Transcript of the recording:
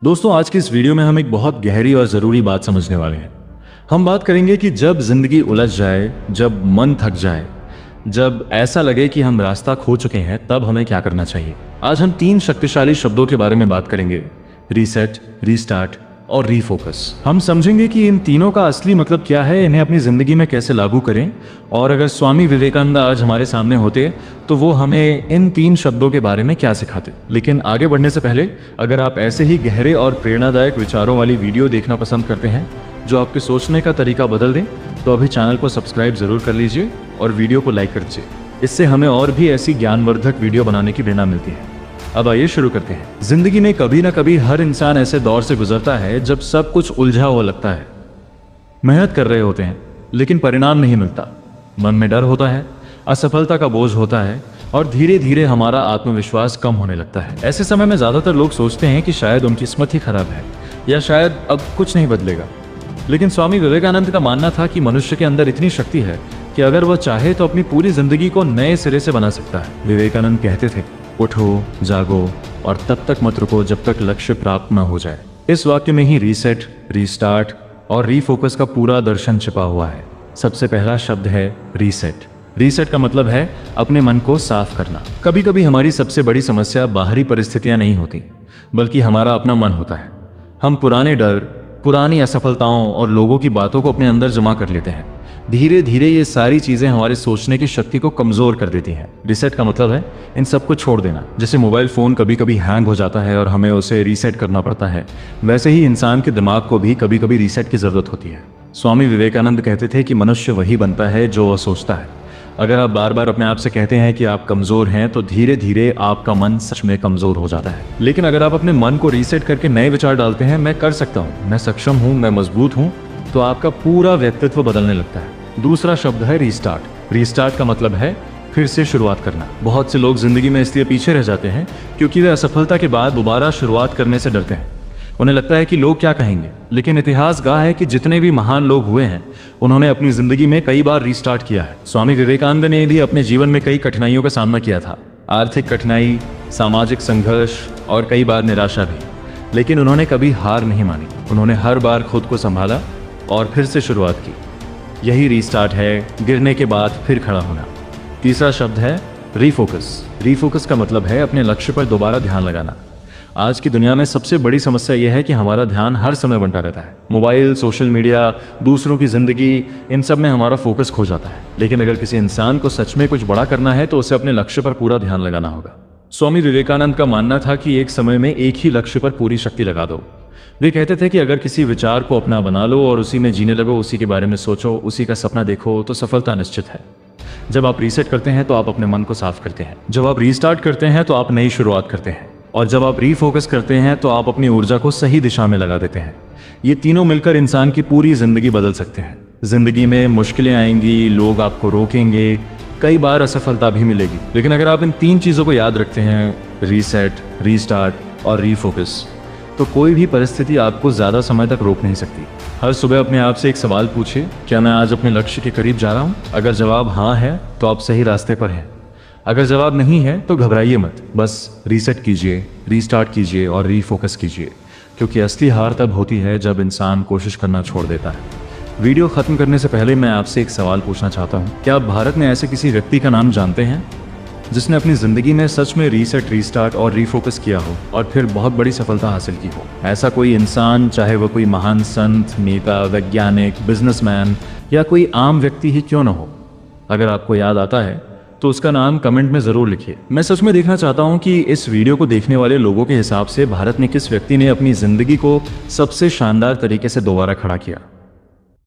दोस्तों, आज की इस वीडियो में हम एक बहुत गहरी और ज़रूरी बात समझने वाले हैं। हम बात करेंगे कि जब ज़िंदगी उलझ जाए, जब मन थक जाए, जब ऐसा लगे कि हम रास्ता खो चुके हैं, तब हमें क्या करना चाहिए। आज हम 3 शक्तिशाली शब्दों के बारे में बात करेंगे: रीसेट, रीस्टार्ट और रीफोकस। हम समझेंगे कि इन तीनों का असली मतलब क्या है, इन्हें अपनी ज़िंदगी में कैसे लागू करें, और अगर स्वामी विवेकानंद आज हमारे सामने होते तो वो हमें इन 3 शब्दों के बारे में क्या सिखाते। लेकिन आगे बढ़ने से पहले, अगर आप ऐसे ही गहरे और प्रेरणादायक विचारों वाली वीडियो देखना पसंद करते हैं जो आपके सोचने का तरीका बदल दें, तो अभी चैनल को सब्सक्राइब ज़रूर कर लीजिए और वीडियो को लाइक कर दीजिए। इससे हमें और भी ऐसी ज्ञानवर्धक वीडियो बनाने की प्रेरणा मिलती है। अब आइए शुरू करते हैं। जिंदगी में कभी ना कभी हर इंसान ऐसे दौर से गुजरता है जब सब कुछ उलझा हुआ लगता है। मेहनत कर रहे होते हैं लेकिन परिणाम नहीं मिलता, मन में डर होता है, असफलता का बोझ होता है और धीरे धीरे हमारा आत्मविश्वास कम होने लगता है। ऐसे समय में ज्यादातर लोग सोचते हैं कि शायद उनकी किस्मत ही खराब है या शायद अब कुछ नहीं बदलेगा। लेकिन स्वामी विवेकानंद का मानना था कि मनुष्य के अंदर इतनी शक्ति है कि अगर वह चाहे तो अपनी पूरी जिंदगी को नए सिरे से बना सकता है। विवेकानंद कहते थे, उठो, जागो और तब तक मत रुको जब तक लक्ष्य प्राप्त न हो जाए। इस वाक्य में ही रीसेट, रीस्टार्ट और रीफोकस का पूरा दर्शन छिपा हुआ है। सबसे पहला शब्द है रीसेट। रीसेट का मतलब है अपने मन को साफ करना। कभी कभी हमारी सबसे बड़ी समस्या बाहरी परिस्थितियां नहीं होती, बल्कि हमारा अपना मन होता है। हम पुराने डर, पुरानी असफलताओं और लोगों की बातों को अपने अंदर जमा कर लेते हैं। धीरे धीरे ये सारी चीजें हमारे सोचने की शक्ति को कमजोर कर देती हैं। रीसेट का मतलब है इन सबको छोड़ देना। जैसे मोबाइल फोन कभी कभी हैंग हो जाता है और हमें उसे रीसेट करना पड़ता है, वैसे ही इंसान के दिमाग को भी कभी कभी रीसेट की जरूरत होती है। स्वामी विवेकानंद कहते थे कि मनुष्य वही बनता है जो वह सोचता है। अगर आप बार बार अपने आप से कहते हैं कि आप कमजोर हैं, तो धीरे धीरे आपका मन सच में कमजोर हो जाता है। लेकिन अगर आप अपने मन को रीसेट करके नए विचार डालते हैं, मैं कर सकता हूँ, मैं सक्षम हूँ, मैं मजबूत हूँ, तो आपका पूरा व्यक्तित्व बदलने लगता है। दूसरा शब्द है रीस्टार्ट। रीस्टार्ट का मतलब है फिर से शुरुआत करना। बहुत से लोग जिंदगी में इसलिए पीछे रह जाते हैं क्योंकि वे असफलता के बाद दोबारा शुरुआत करने से डरते हैं। उन्हें लगता है कि लोग क्या कहेंगे। लेकिन इतिहास गवाह है कि जितने भी महान लोग हुए हैं, उन्होंने अपनी जिंदगी में कई बार रीस्टार्ट किया है। स्वामी विवेकानंद ने भी अपने जीवन में कई कठिनाइयों का सामना किया था। आर्थिक कठिनाई, सामाजिक संघर्ष और कई बार निराशा भी। लेकिन उन्होंने कभी हार नहीं मानी। उन्होंने हर बार खुद को संभाला और फिर से शुरुआत की। यही रीस्टार्ट है, गिरने के बाद फिर खड़ा होना। तीसरा शब्द है रीफोकस। रीफोकस का मतलब है अपने लक्ष्य पर दोबारा ध्यान लगाना। आज की दुनिया में सबसे बड़ी समस्या यह है कि हमारा ध्यान हर समय बंटा रहता है। मोबाइल, सोशल मीडिया, दूसरों की जिंदगी, इन सब में हमारा फोकस खो जाता है। लेकिन अगर किसी इंसान को सच में कुछ बड़ा करना है तो उसे अपने लक्ष्य पर पूरा ध्यान लगाना होगा। स्वामी विवेकानंद का मानना था कि एक समय में एक ही लक्ष्य पर पूरी शक्ति लगा दो। वे कहते थे कि अगर किसी विचार को अपना बना लो और उसी में जीने लगो, उसी के बारे में सोचो, उसी का सपना देखो, तो सफलता निश्चित है। जब आप रीसेट करते हैं तो आप अपने मन को साफ करते हैं। जब आप रीस्टार्ट करते हैं तो आप नई शुरुआत करते हैं। और जब आप रीफोकस करते हैं तो आप अपनी ऊर्जा को सही दिशा में लगा देते हैं। ये तीनों मिलकर इंसान की पूरी जिंदगी बदल सकते हैं। जिंदगी में मुश्किलें आएंगी, लोग आपको रोकेंगे, कई बार असफलता भी मिलेगी। लेकिन अगर आप इन 3 चीज़ों को याद रखते हैं, रीसेट, रीस्टार्ट और रीफोकस, तो कोई भी परिस्थिति आपको ज़्यादा समय तक रोक नहीं सकती। हर सुबह अपने आप से एक सवाल पूछिए, क्या मैं आज अपने लक्ष्य के करीब जा रहा हूँ? अगर जवाब हाँ है तो आप सही रास्ते पर हैं। अगर जवाब नहीं है तो घबराइए मत, बस रीसेट कीजिए, रीस्टार्ट कीजिए और रीफोकस कीजिए, क्योंकि असली हार तब होती है जब इंसान कोशिश करना छोड़ देता है। वीडियो ख़त्म करने से पहले मैं आपसे एक सवाल पूछना चाहता हूँ। क्या आप भारत में ऐसे किसी व्यक्ति का नाम जानते हैं जिसने अपनी ज़िंदगी में सच में रीसेट, रीस्टार्ट और रीफोकस किया हो और फिर बहुत बड़ी सफलता हासिल की हो? ऐसा कोई इंसान, चाहे वह कोई महान संत, नेता, वैज्ञानिक, बिजनेसमैन या कोई आम व्यक्ति ही क्यों न हो, अगर आपको याद आता है तो उसका नाम कमेंट में ज़रूर लिखिए। मैं सच में देखना चाहता हूँ कि इस वीडियो को देखने वाले लोगों के हिसाब से भारत में किस व्यक्ति ने अपनी ज़िंदगी को सबसे शानदार तरीके से दोबारा खड़ा किया।